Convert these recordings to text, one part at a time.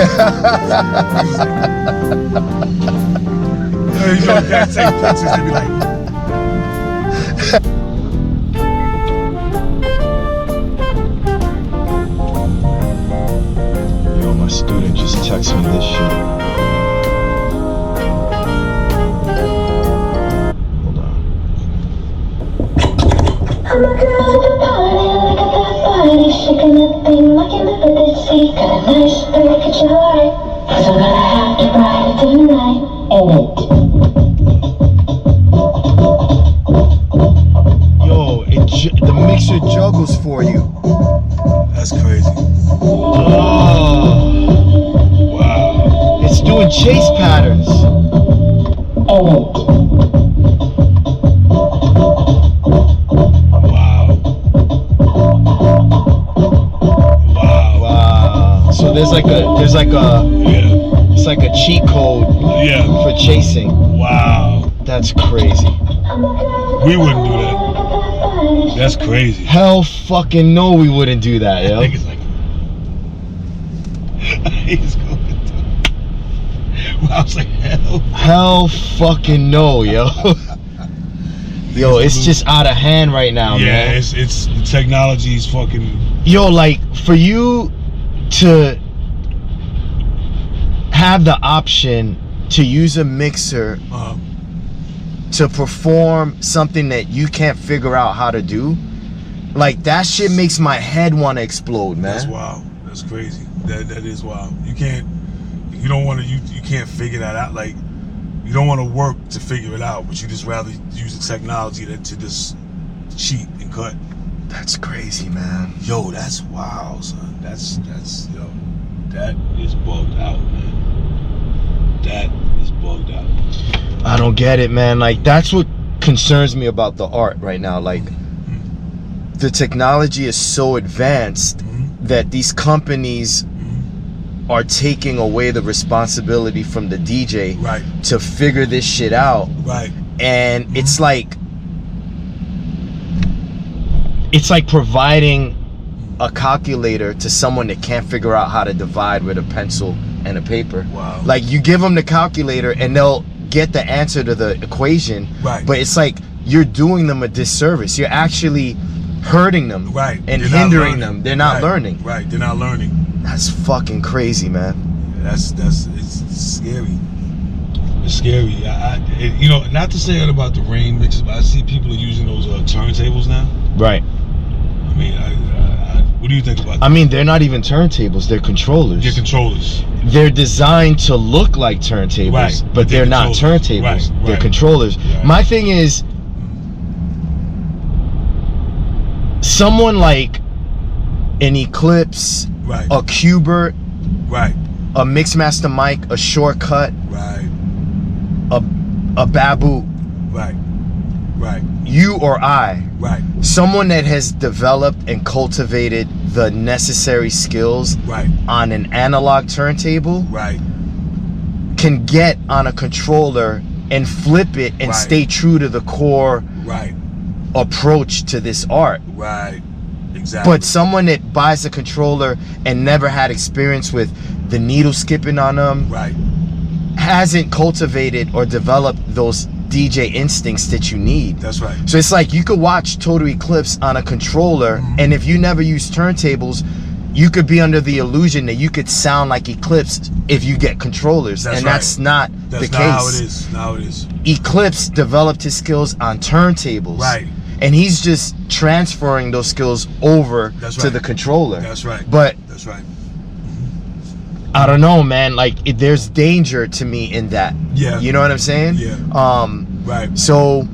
You know, you gotta take pictures and be like. Yo, my student just texted me this shit. Hold on. I'm a girl at the party, like a fat body, shaking that thing like you never did see. Got a nice break at your heart, 'cause I'm gonna have to ride it tonight. In it. Yo, the mixer juggles for you. That's crazy. Oh, Wow. it's doing chase patterns. In it. Wow. Wow. Wow. So there's like a Yeah. it's like a cheat code Yeah. for chasing. Wow. That's crazy. We wouldn't do that. That's crazy. Hell fucking no, we wouldn't do that, yo. Niggas like. He's going to. Well, I was like, hell. Hell fucking no, yo. Yo, it's just out of hand right now, Yeah, man. it's the technology's fucking. Yo, like for you to have the option to use a mixer to perform something that you can't figure out how to do, like that shit makes my head want to explode, man. That's wild. That's crazy. That is wild. You can't figure that out. Like, you don't want to work to figure it out, but you just rather use the technology to just cheat and cut. That's crazy, man. Yo, that's wild, son. That's yo, that is bugged out, man. That is bugged out. I don't get it, man. Like that's what concerns me about the art right now. Like the technology is so advanced that these companies are taking away the responsibility from the DJ Right. to figure this shit out. Right. And it's like providing a calculator to someone that can't figure out how to divide with a pencil and a paper. Wow. Like you give them the calculator and they'll get the answer to the equation. Right. But it's like you're doing them a disservice. You're actually hurting them. Right. And They're not hindering learning. them. They're not Right. learning. Right. They're not learning. That's fucking crazy, man. It's scary. It's scary. You know, not to say that about the rain mixes, but I see people are using those turntables now. Right. I mean, what do you think about that? I mean, they're not even turntables. They're controllers. They're controllers. They're designed to look like turntables, Right, but they're not controllers. turntables. Right, They're right. controllers. Right. My thing is, someone like an Eclipse, Right. a Qbert, Right. a Mixmaster mic, a Shortcut, Right. a Babu, Right. Right. you or I, Right. someone that has developed and cultivated the necessary skills Right. on an analog turntable Right. can get on a controller and flip it and Right. stay true to the core Right. approach to this art. Right. Exactly. But someone that buys a controller and never had experience with the needle skipping on them Right. hasn't cultivated or developed those DJ instincts that you need. That's right. So it's like you could watch Total Eclipse on a controller, and if you never use turntables, you could be under the illusion that you could sound like Eclipse if you get controllers. That's and right. that's not That's the not case. how it is. Not how it is. Eclipse developed his skills on turntables. Right. And he's just transferring those skills over That's to right. the controller. That's right. But That's right. I don't know, man. Like, there's danger to me in that. Yeah. You know what I'm saying? Yeah. Right. So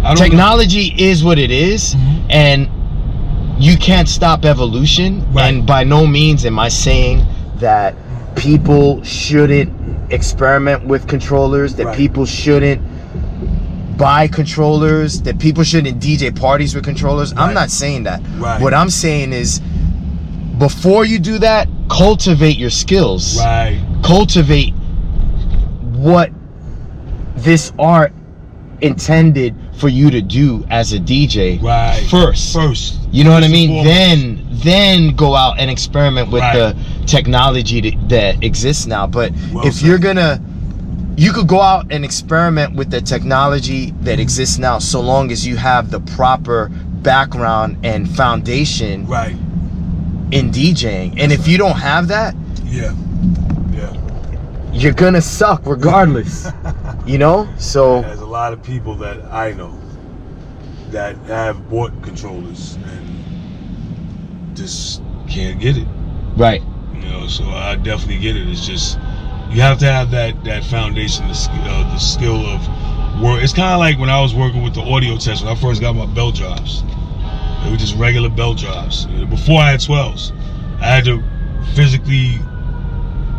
I don't technology is what it is, and you can't stop evolution. Right. And by no means am I saying that people shouldn't experiment with controllers, that Right. people shouldn't buy controllers, that people shouldn't DJ parties with controllers. I'm Right. not saying that. Right. What I'm saying is, before you do that, cultivate your skills. Right. Cultivate what this art intended for you to do as a DJ Right. first. First. You know what I First and mean? foremost. then go out and experiment with the technology that exists now. But if you're gonna, you could go out and experiment with the technology that exists now, so long as you have the proper background and foundation in DJing. And if you don't have that, you're gonna suck regardless. You know? So there's a lot of people that I know that have bought controllers and just can't get it. Right. You know, so I definitely get it. It's just, you have to have that foundation, the skill of work. It's kind of like when I was working with the audio test, when I first got my belt drives. They were just regular belt drives. You know, before I had 12s, I had to physically,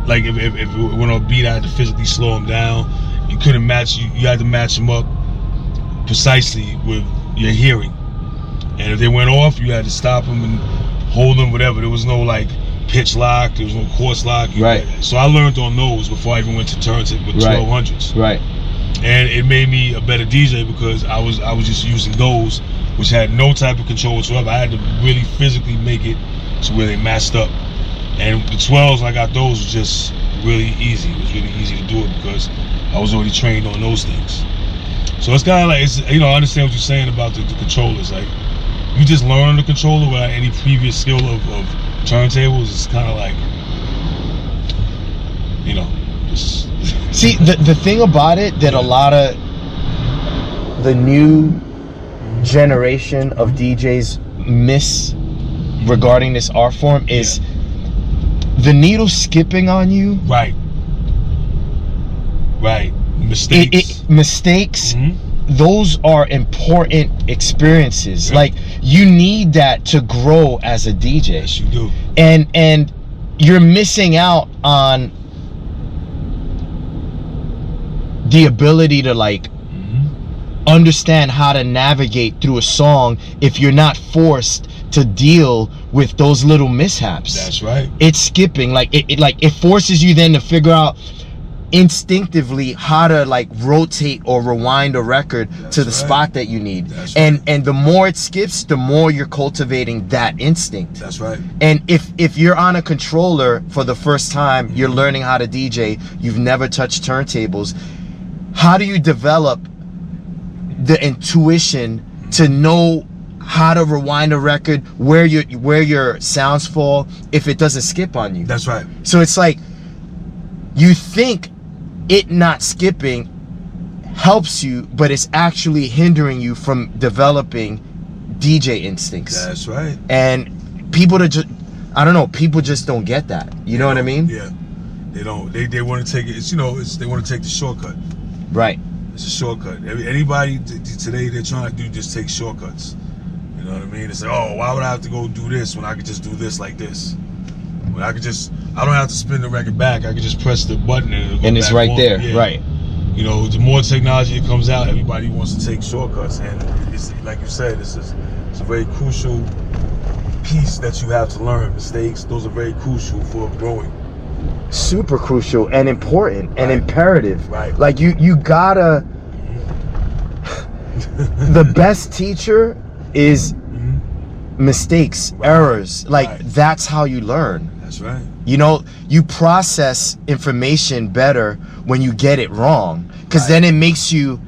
like if it went on beat, I had to physically slow them down. You couldn't match, you had to match them up precisely with your hearing. And if they went off, you had to stop them and hold them, whatever. There was no like pitch lock, there was no course lock. So I learned on those before I even went to turntable with 1200s. And it made me a better DJ because I was just using those, which had no type of control whatsoever. I had to really physically make it to where they matched up. And the 12s, when I got those, was just really easy. It was really easy to do it because I was already trained on those things. So it's kind of like, it's, you know, I understand what you're saying about the controllers. Like, you just learn on the controller without any previous skill of turntables. It's kind of like, you know, just see, the thing about it that a lot of the new generation of DJs miss regarding this art form is the needle skipping on you. Mistakes. Mistakes. Those are important experiences. Like, you need that to grow as a DJ. Yes, you do. And you're missing out on the ability to like understand how to navigate through a song if you're not forced to deal with those little mishaps. That's right. It's skipping, like it forces you then to figure out instinctively how to like rotate or rewind a record to the spot that you need. And the more it skips, the more you're cultivating that instinct. That's right. And if you're on a controller for the first time, you're learning how to DJ, you've never touched turntables, how do you develop the intuition to know how to rewind a record, where your sounds fall if it doesn't skip on you? That's right. So it's like, you think it not skipping helps you, but it's actually hindering you from developing DJ instincts. That's right. And people I don't know, people just don't get that. You know what I mean? Yeah. They don't. They want to take it. It's, you know, they want to take the shortcut. Right. It's a shortcut. Anybody today, they're trying to just take shortcuts. You know what I mean? It's like, oh, why would I have to go do this when I could just do this like this? When I don't have to spin the record back. I could just press the button and it'll go it's back right on. there. Yeah. Right. You know, the more technology that comes out, everybody wants to take shortcuts, and it's like you said, it's a very crucial piece that you have to learn. Mistakes, those are very crucial for growing. Super crucial and important and imperative. Right. Like you gotta. The best teacher is mistakes, errors. Like that's how you learn. That's right. You know, you process information better when you get it wrong, because then it makes you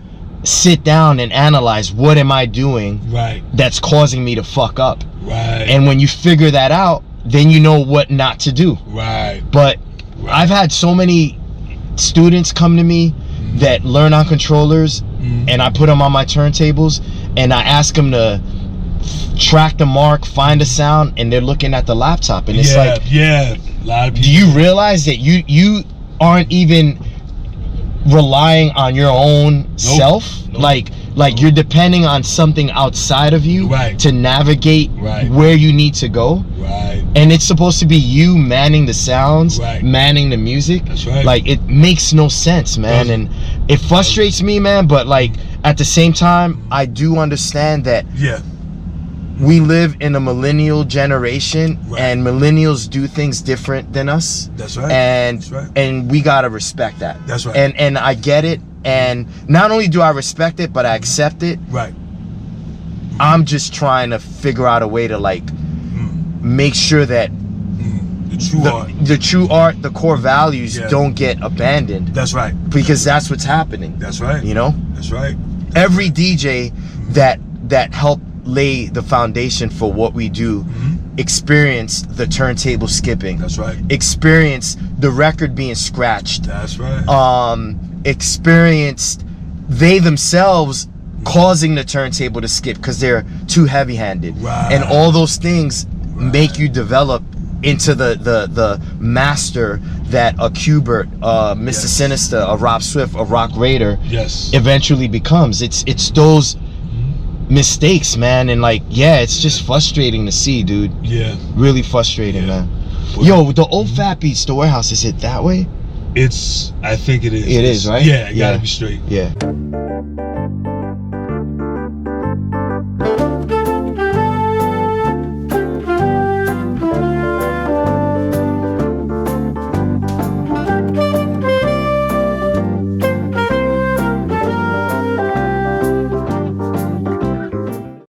sit down and analyze, what am I doing that's causing me to fuck up? And when you figure that out, then you know what not to do. But I've had so many students come to me that learn on controllers, and I put them on my turntables and I ask them to track the mark, find a sound, and they're looking at the laptop, and it's like, a lot of people. Do you realize that you aren't even relying on your own self? Like you're depending on something outside of you to navigate where you need to go. And it's supposed to be you manning the sounds, manning the music. That's right. Like, it makes no sense, man. And it frustrates me, man, but like at the same time, I do understand that we live in a millennial generation, and millennials do things different than us. That's right. And we gotta respect that. That's right. And I get it, and not only do I respect it, but I accept it. I'm just trying to figure out a way to like make sure that The true art. the true art, the core values Yeah. don't get abandoned. That's right. Because that's what's happening. That's right. You know? That's right. Every DJ that helped lay the foundation for what we do experienced the turntable skipping. That's right. Experienced the record being scratched. That's right. Experienced they themselves causing the turntable to skip because they're too heavy-handed. Right. And all those things make you develop into the master that a Qbert, Mr. Yes. Sinister, a Rob Swift, a Rock Raider Yes. eventually becomes. It's those mistakes, man, and like, yeah, it's just frustrating to see, dude. Yeah. Really frustrating, Yeah. man. Yo, the old Fat Beats, the warehouse, is it that way? I think it is. It is, right? Yeah, it gotta Yeah. be straight. Yeah.